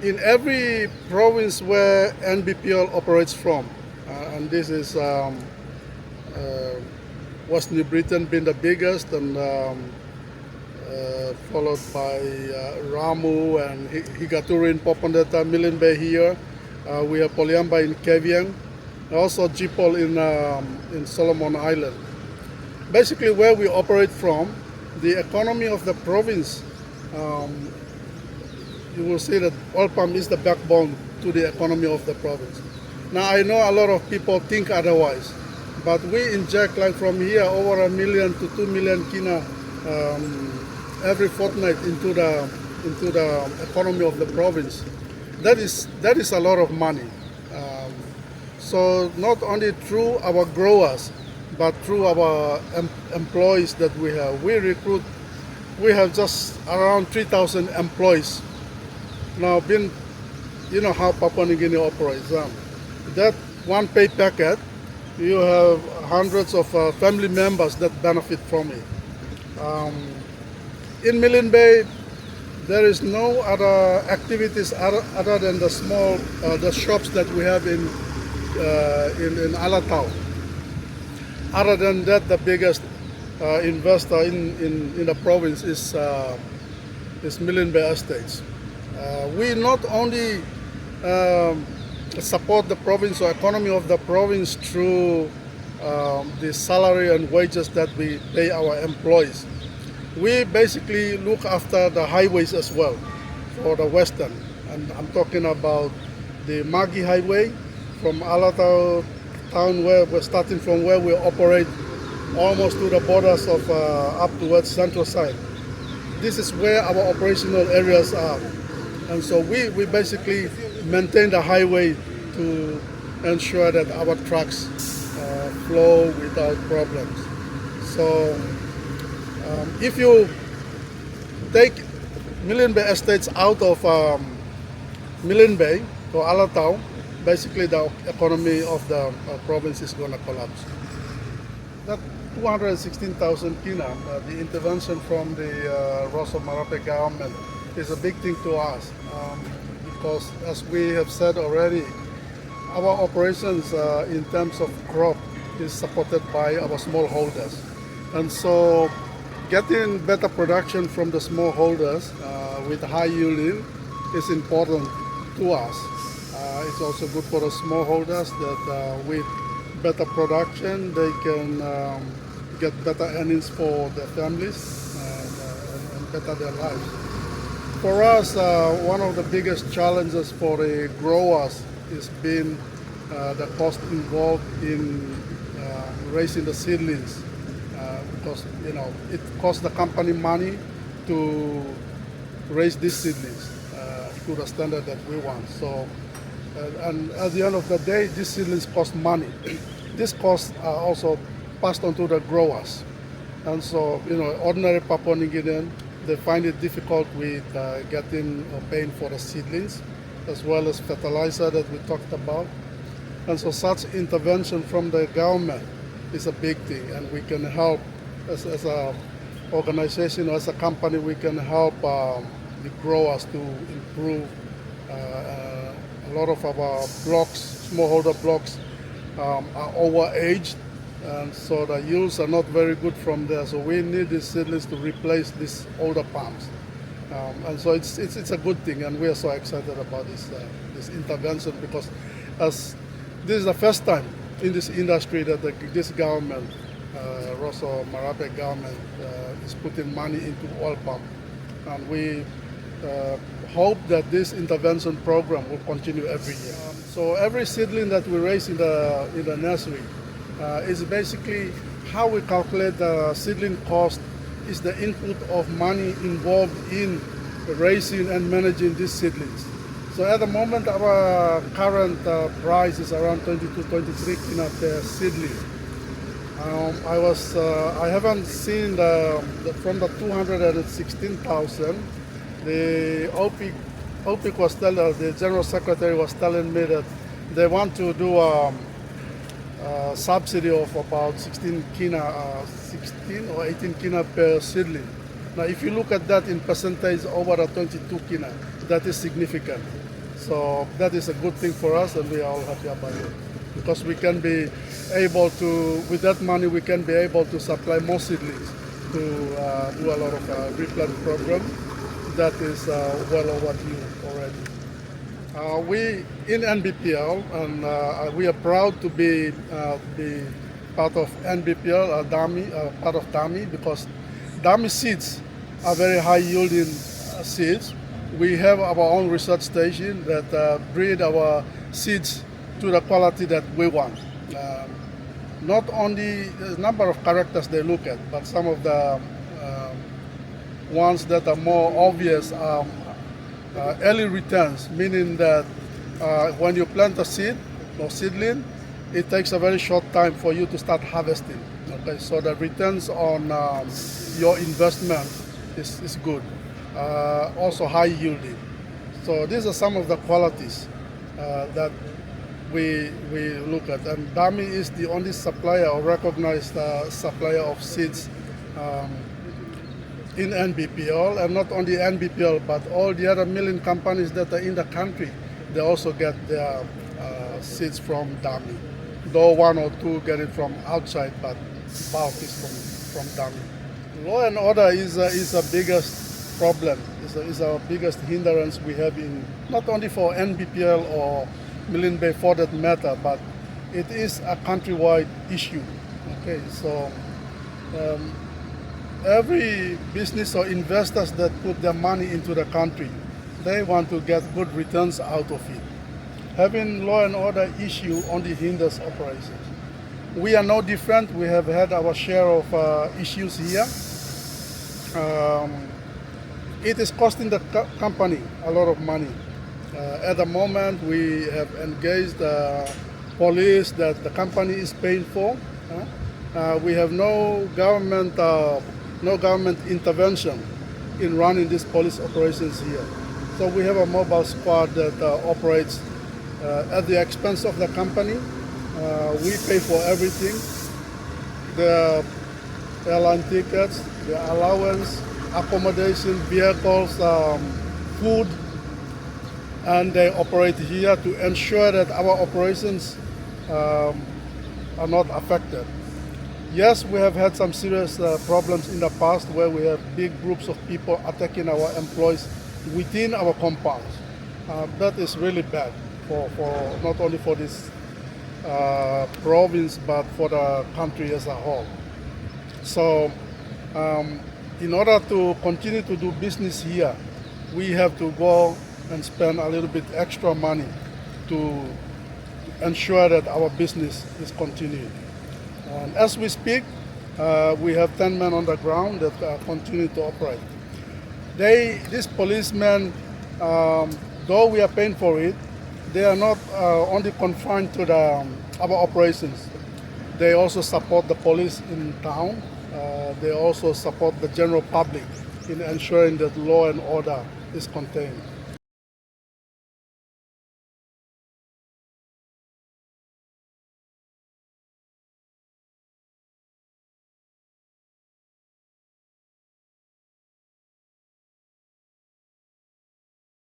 in every province where NBPL operates from, and this is West New Britain being the biggest, and followed by Ramu and Higaturi in Popondetta, Milne Bay here. We have Poliamba in Keviang, also GPOL in Solomon Island. Basically, where we operate from, the economy of the province, you will see that oil palm is the backbone to the economy of the province. Now, I know a lot of people think otherwise, but we inject like from here over 1 million to 2 million kina every fortnight into the economy of the province. That is a lot of money. So not only through our growers, but through our employees that we have. We have just around 3,000 employees. Now, you know how Papua New Guinea operates. That one pay packet, you have hundreds of family members that benefit from it. In Milne Bay, there is no other activities other than the small the shops that we have in Alotau. Other than that, the biggest investor in the province is Milne Bay Estates. We not only support the province or economy of the province through the salary and wages that we pay our employees. We basically look after the highways as well for the western, and I'm talking about the Magi Highway from Alotau town, where we're starting from, where we operate almost to the borders of up towards central side. This is where our operational areas are, and so we basically maintain the highway to ensure that our trucks flow without problems. So if you take Milne Bay Estates out of Milne Bay to Alotau, basically the economy of the province is going to collapse. That 216,000 kina, the intervention from the Marape Government is a big thing to us, because as we have said already, our operations in terms of crop is supported by our smallholders. And so getting better production from the smallholders with high yielding is important to us. It's also good for the smallholders that with better production they can get better earnings for their families and better their lives. For us, one of the biggest challenges for the growers is been the cost involved in raising the seedlings, because it costs the company money to raise these seedlings to the standard that we want. So, and at the end of the day, these seedlings cost money. These costs are also passed on to the growers, and so ordinary Papua New Guinean, they find it difficult with getting paying for the seedlings, as well as fertilizer that we talked about. And so such intervention from the government is a big thing, and we can help as an organization, as a company, we can help the growers to improve. A lot of our blocks, smallholder blocks, are overaged, and so the yields are not very good from there. So we need these seedlings to replace these older palms, and so it's a good thing, and we are so excited about this intervention, because as this is the first time in this industry that this government, Marape Government, is putting money into oil palm, and we hope that this intervention program will continue every year. So every seedling that we raise in the nursery is basically how we calculate the seedling cost is the input of money involved in raising and managing these seedlings. So at the moment, our current price is around 22, 23 kina per seedling. I haven't seen from the 216,000. The OPIC was telling, the General Secretary was telling me that they want to do a subsidy of about 16 or 18 kina per seedling. Now, if you look at that in percentage over the 22 kina, that is significant. So that is a good thing for us, and we are all happy about it. Because we can be able to, with that money, we can be able to supply more seedlings to do a lot of replant program. That is well overdue already. We in NBPL, and we are proud to be part of NBPL, part of DAMI, because DAMI seeds are very high yielding seeds. We have our own research station that breed our seeds to the quality that we want. Not only the number of characters they look at, but some of the ones that are more obvious are early returns, meaning that when you plant a seed or seedling, it takes a very short time for you to start harvesting. Okay, so the returns on your investment is good. Also high yielding. So these are some of the qualities that we look at. And DAMI is the only supplier or recognized supplier of seeds in NBPL, and not only NBPL, but all the other milling companies that are in the country, they also get their seeds from DAMI. Though one or two get it from outside, but bulk is from DAMI. Law and order is the biggest problem, is our biggest hindrance we have in, not only for NBPL or Milne Bay for that matter, but it is a countrywide issue. Okay, so every business or investors that put their money into the country, they want to get good returns out of it. Having law and order issue only hinders operations. We are no different. We have had our share of issues here. It is costing the company a lot of money. At the moment, we have engaged police that the company is paying for. We have no government intervention in running these police operations here. So we have a mobile squad that operates at the expense of the company. We pay for everything: the airline tickets, the allowance, accommodation, vehicles, food, and they operate here to ensure that our operations are not affected. Yes, we have had some serious problems in the past where we have big groups of people attacking our employees within our compounds. That is really bad for not only for this province, but for the country as a whole. So in order to continue to do business here, we have to go and spend a little bit extra money to ensure that our business is continuing. And as we speak, we have 10 men on the ground that continue to operate. These policemen, though we are paying for it, they are not only confined to our operations. They also support the police in town. They also support the general public in ensuring that law and order is contained.